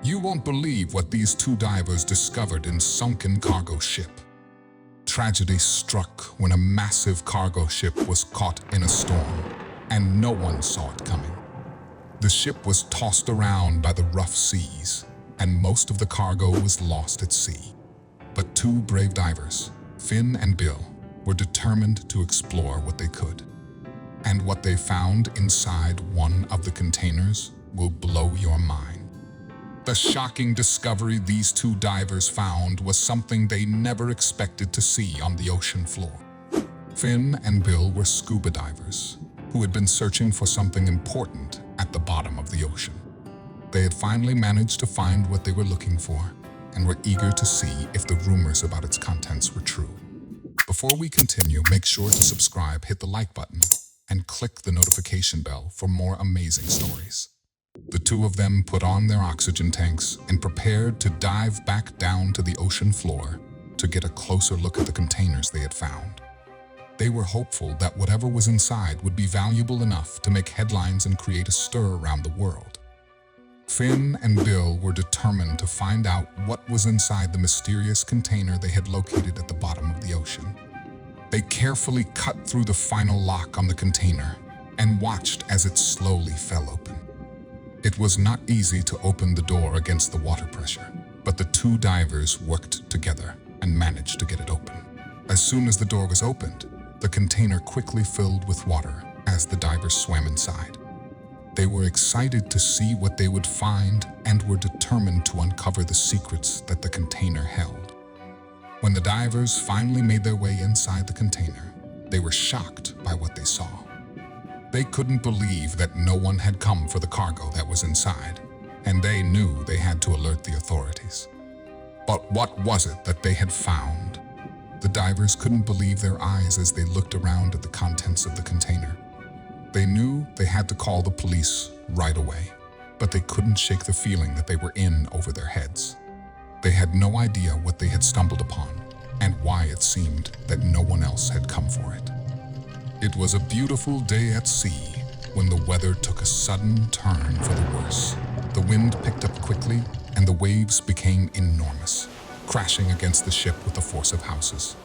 You won't believe what these two divers discovered in sunken cargo ship. Tragedy struck when a massive cargo ship was caught in a storm, and no one saw it coming. The ship was tossed around by the rough seas, and most of the cargo was lost at sea. But two brave divers, Finn and Bill, were determined to explore what they could. And what they found inside one of the containers will blow your mind. The shocking discovery these two divers found was something they never expected to see on the ocean floor. Finn and Bill were scuba divers who had been searching for something important at the bottom of the ocean. They had finally managed to find what they were looking for and were eager to see if the rumors about its contents were true. Before we continue, make sure to subscribe, hit the like button, and click the notification bell for more amazing stories. The two of them put on their oxygen tanks and prepared to dive back down to the ocean floor to get a closer look at the containers they had found. They were hopeful that whatever was inside would be valuable enough to make headlines and create a stir around the world. Finn and Bill were determined to find out what was inside the mysterious container they had located at the bottom of the ocean. They carefully cut through the final lock on the container and watched as it slowly fell open. It was not easy to open the door against the water pressure, but the two divers worked together and managed to get it open. As soon as the door was opened, the container quickly filled with water as the divers swam inside. They were excited to see what they would find and were determined to uncover the secrets that the container held. When the divers finally made their way inside the container, they were shocked by what they saw. They couldn't believe that no one had come for the cargo that was inside, and they knew they had to alert the authorities. But what was it that they had found? The divers couldn't believe their eyes as they looked around at the contents of the container. They knew they had to call the police right away, but they couldn't shake the feeling that they were in over their heads. They had no idea what they had stumbled upon and why it seemed that no one else had come for it. It was a beautiful day at sea when the weather took a sudden turn for the worse. The wind picked up quickly and the waves became enormous, crashing against the ship with the force of houses.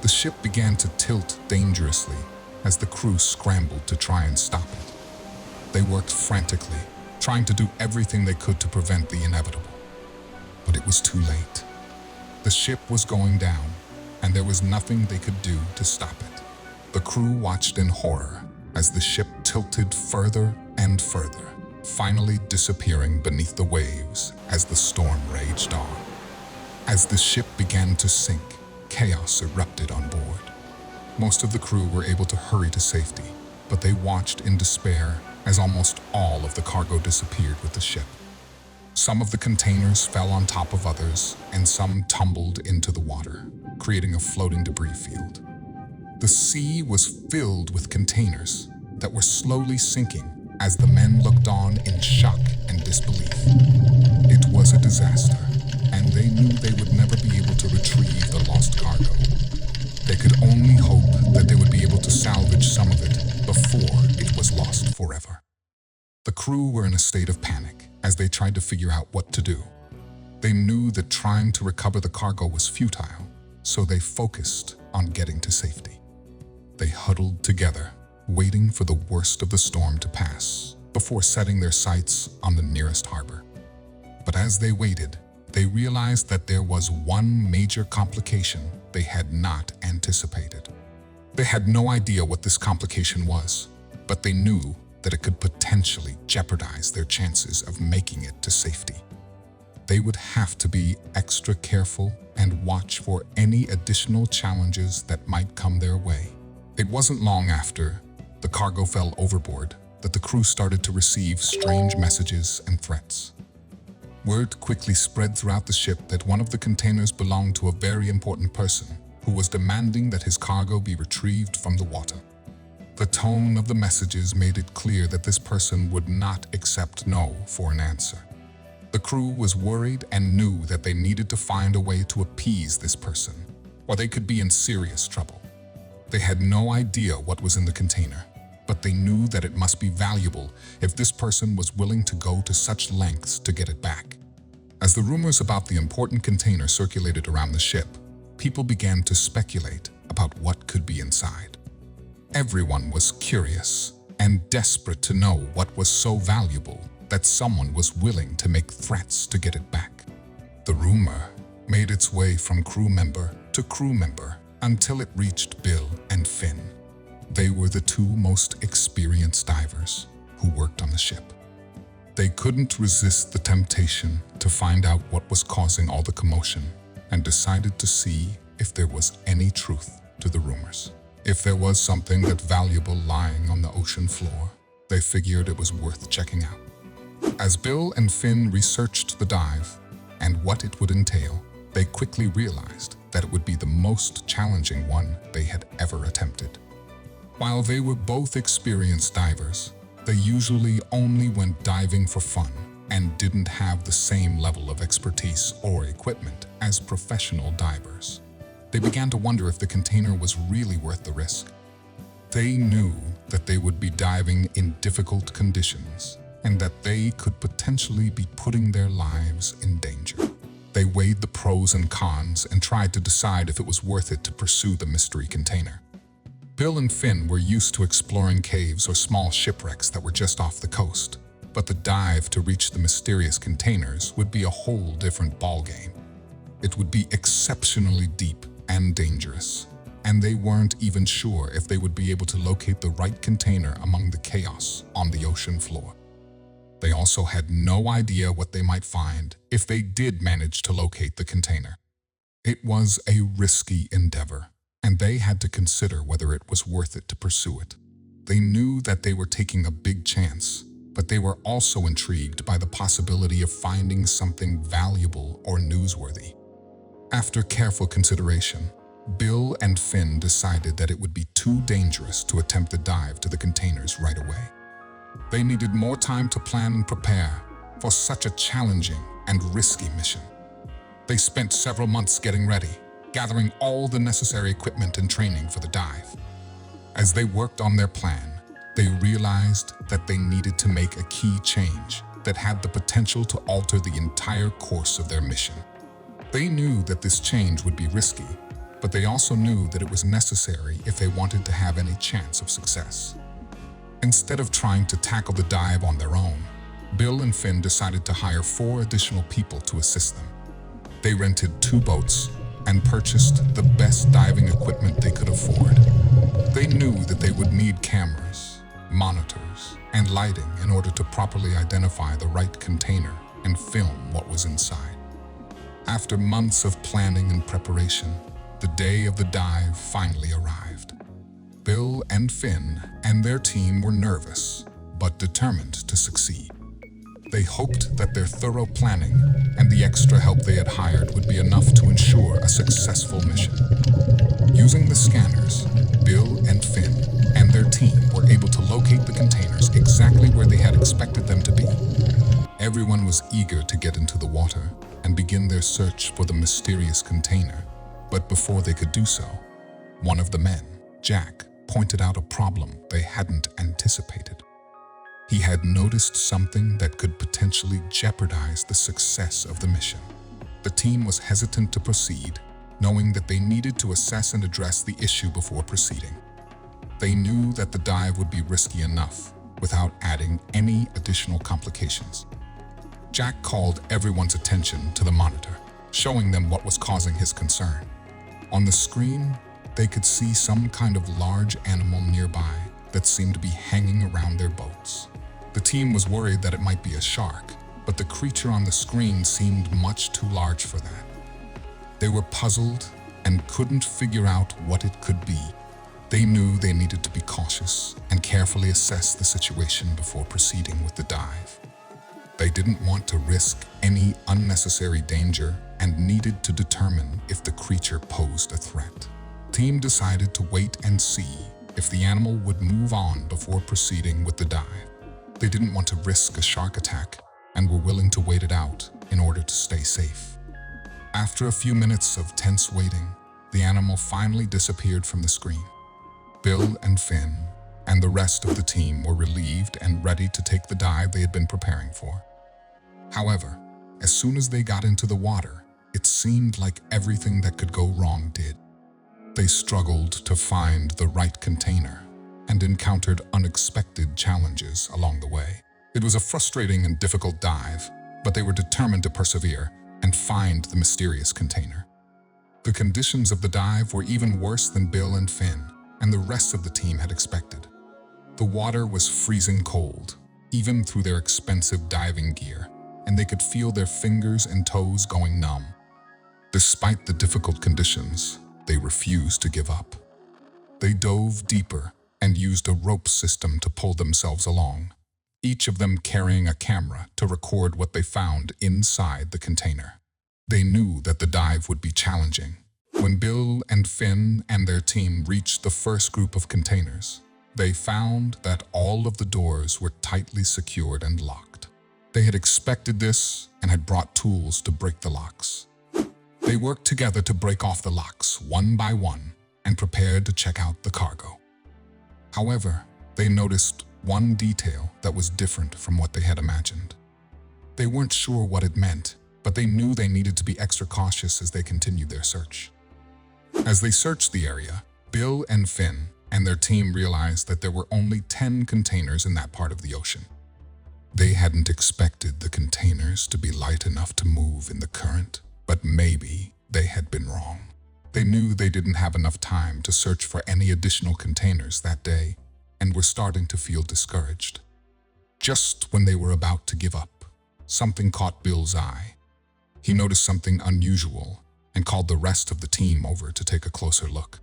The ship began to tilt dangerously as the crew scrambled to try and stop it. They worked frantically, trying to do everything they could to prevent the inevitable. But it was too late. The ship was going down, and there was nothing they could do to stop it. The crew watched in horror as the ship tilted further and further, finally disappearing beneath the waves as the storm raged on. As the ship began to sink, chaos erupted on board. Most of the crew were able to hurry to safety, but they watched in despair as almost all of the cargo disappeared with the ship. Some of the containers fell on top of others, and some tumbled into the water, creating a floating debris field. The sea was filled with containers that were slowly sinking as the men looked on in shock and disbelief. It was a disaster, and they knew they would never be able to retrieve the lost cargo. They could only hope that they would be able to salvage some of it before it was lost forever. The crew were in a state of panic as they tried to figure out what to do. They knew that trying to recover the cargo was futile, so they focused on getting to safety. They huddled together, waiting for the worst of the storm to pass before setting their sights on the nearest harbor. But as they waited, they realized that there was one major complication they had not anticipated. They had no idea what this complication was, but they knew that it could potentially jeopardize their chances of making it to safety. They would have to be extra careful and watch for any additional challenges that might come their way. It wasn't long after the cargo fell overboard that the crew started to receive strange messages and threats. Word quickly spread throughout the ship that one of the containers belonged to a very important person who was demanding that his cargo be retrieved from the water. The tone of the messages made it clear that this person would not accept no for an answer. The crew was worried and knew that they needed to find a way to appease this person, or they could be in serious trouble. They had no idea what was in the container, but they knew that it must be valuable if this person was willing to go to such lengths to get it back. As the rumors about the important container circulated around the ship, people began to speculate about what could be inside. Everyone was curious and desperate to know what was so valuable that someone was willing to make threats to get it back. The rumor made its way from crew member to crew member until it reached Bill and Finn. They were the two most experienced divers who worked on the ship. They couldn't resist the temptation to find out what was causing all the commotion and decided to see if there was any truth to the rumors. If there was something that valuable lying on the ocean floor, they figured it was worth checking out. As Bill and Finn researched the dive and what it would entail, they quickly realized that it would be the most challenging one they had ever attempted. While they were both experienced divers, they usually only went diving for fun and didn't have the same level of expertise or equipment as professional divers. They began to wonder if the container was really worth the risk. They knew that they would be diving in difficult conditions and that they could potentially be putting their lives in danger. They weighed the pros and cons and tried to decide if it was worth it to pursue the mystery container. Bill and Finn were used to exploring caves or small shipwrecks that were just off the coast, but the dive to reach the mysterious containers would be a whole different ballgame. It would be exceptionally deep and dangerous, and they weren't even sure if they would be able to locate the right container among the chaos on the ocean floor. They also had no idea what they might find if they did manage to locate the container. It was a risky endeavor, and they had to consider whether it was worth it to pursue it. They knew that they were taking a big chance, but they were also intrigued by the possibility of finding something valuable or newsworthy. After careful consideration, Bill and Finn decided that it would be too dangerous to attempt the dive to the containers right away. They needed more time to plan and prepare for such a challenging and risky mission. They spent several months getting ready, gathering all the necessary equipment and training for the dive. As they worked on their plan, they realized that they needed to make a key change that had the potential to alter the entire course of their mission. They knew that this change would be risky, but they also knew that it was necessary if they wanted to have any chance of success. Instead of trying to tackle the dive on their own, Bill and Finn decided to hire 4 additional people to assist them. They rented 2 boats and purchased the best diving equipment they could afford. They knew that they would need cameras, monitors, and lighting in order to properly identify the right container and film what was inside. After months of planning and preparation, the day of the dive finally arrived. Bill and Finn and their team were nervous, but determined to succeed. They hoped that their thorough planning and the extra help they had hired would be enough to ensure a successful mission. Using the scanners, Bill and Finn and their team were able to locate the containers exactly where they had expected them to be. Everyone was eager to get into the water and begin their search for the mysterious container. But before they could do so, one of the men, Jack, pointed out a problem they hadn't anticipated. He had noticed something that could potentially jeopardize the success of the mission. The team was hesitant to proceed, knowing that they needed to assess and address the issue before proceeding. They knew that the dive would be risky enough without adding any additional complications. Jack called everyone's attention to the monitor, showing them what was causing his concern. On the screen, they could see some kind of large animal nearby that seemed to be hanging around their boats. The team was worried that it might be a shark, but the creature on the screen seemed much too large for that. They were puzzled and couldn't figure out what it could be. They knew they needed to be cautious and carefully assess the situation before proceeding with the dive. They didn't want to risk any unnecessary danger and needed to determine if the creature posed a threat. The team decided to wait and see if the animal would move on before proceeding with the dive. They didn't want to risk a shark attack and were willing to wait it out in order to stay safe. After a few minutes of tense waiting, the animal finally disappeared from the screen. Bill and Finn and the rest of the team were relieved and ready to take the dive they had been preparing for. However, As soon as they got into the water, it seemed like everything that could go wrong did. They struggled to find the right container and encountered unexpected challenges along the way. It was a frustrating and difficult dive, but they were determined to persevere and find the mysterious container. The conditions of the dive were even worse than Bill and Finn and the rest of the team had expected. The water was freezing cold, even through their expensive diving gear, and they could feel their fingers and toes going numb. Despite the difficult conditions, they refused to give up. They dove deeper and used a rope system to pull themselves along, each of them carrying a camera to record what they found inside the container. They knew that the dive would be challenging. When Bill and Finn and their team reached the first group of containers, they found that all of the doors were tightly secured and locked. They had expected this and had brought tools to break the locks. They worked together to break off the locks one by one and prepared to check out the cargo. However, they noticed one detail that was different from what they had imagined. They weren't sure what it meant, but they knew they needed to be extra cautious as they continued their search. As they searched the area, Bill and Finn and their team realized that there were only 10 containers in that part of the ocean. They hadn't expected the containers to be light enough to move in the current, but maybe they had been wrong. They knew they didn't have enough time to search for any additional containers that day and were starting to feel discouraged. Just when they were about to give up, something caught Bill's eye. He noticed something unusual and called the rest of the team over to take a closer look.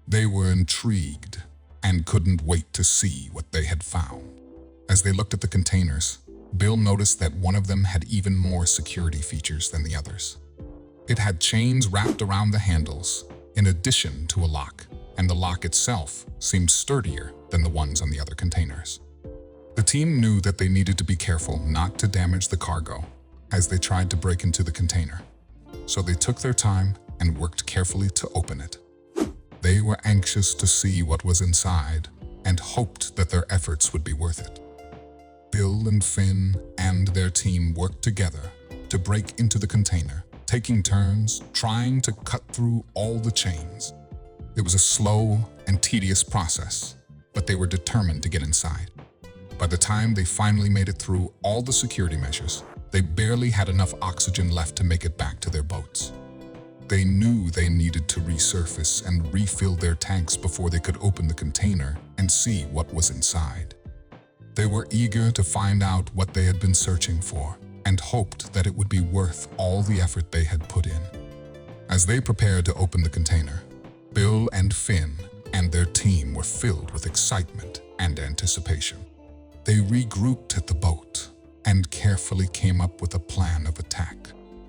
They were intrigued and couldn't wait to see what they had found. As they looked at the containers, Bill noticed that one of them had even more security features than the others. It had chains wrapped around the handles, in addition to a lock, and the lock itself seemed sturdier than the ones on the other containers. The team knew that they needed to be careful not to damage the cargo as they tried to break into the container, so they took their time and worked carefully to open it. They were anxious to see what was inside and hoped that their efforts would be worth it. Bill and Finn and their team worked together to break into the container, taking turns trying to cut through all the chains. It was a slow and tedious process, but they were determined to get inside. By the time they finally made it through all the security measures, they barely had enough oxygen left to make it back to their boats. They knew they needed to resurface and refill their tanks before they could open the container and see what was inside. They were eager to find out what they had been searching for and hoped that it would be worth all the effort they had put in. As they prepared to open the container, Bill and Finn and their team were filled with excitement and anticipation. They regrouped at the boat and carefully came up with a plan of attack.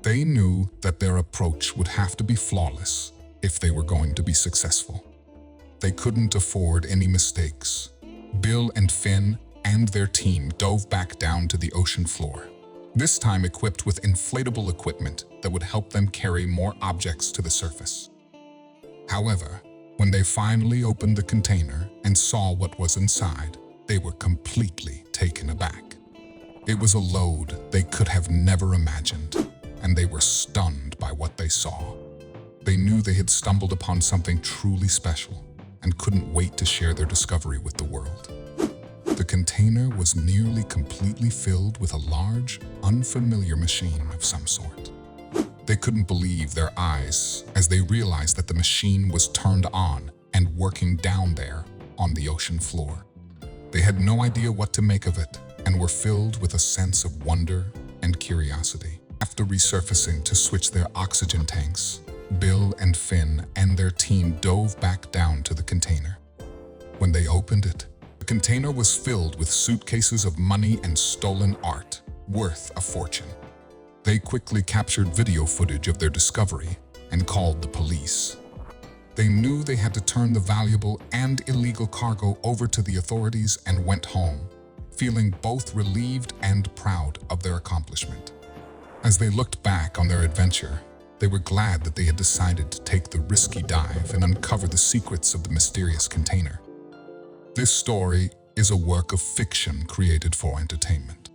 They knew that their approach would have to be flawless if they were going to be successful. They couldn't afford any mistakes. Bill and Finn and their team dove back down to the ocean floor, this time equipped with inflatable equipment that would help them carry more objects to the surface. However, when they finally opened the container and saw what was inside, they were completely taken aback. It was a load they could have never imagined, and they were stunned by what they saw. They knew they had stumbled upon something truly special and couldn't wait to share their discovery with the world. The container was nearly completely filled with a large, unfamiliar machine of some sort. They couldn't believe their eyes as they realized that the machine was turned on and working down there on the ocean floor. They had no idea what to make of it and were filled with a sense of wonder and curiosity. After resurfacing to switch their oxygen tanks, Bill and Finn and their team dove back down to the container. When they opened it, the container was filled with suitcases of money and stolen art, worth a fortune. They quickly captured video footage of their discovery and called the police. They knew they had to turn the valuable and illegal cargo over to the authorities and went home, feeling both relieved and proud of their accomplishment. As they looked back on their adventure, they were glad that they had decided to take the risky dive and uncover the secrets of the mysterious container. This story is a work of fiction created for entertainment.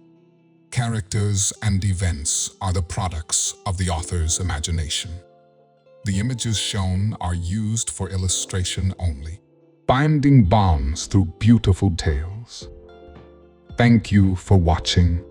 Characters and events are the products of the author's imagination. The images shown are used for illustration only, binding bonds through beautiful tales. Thank you for watching.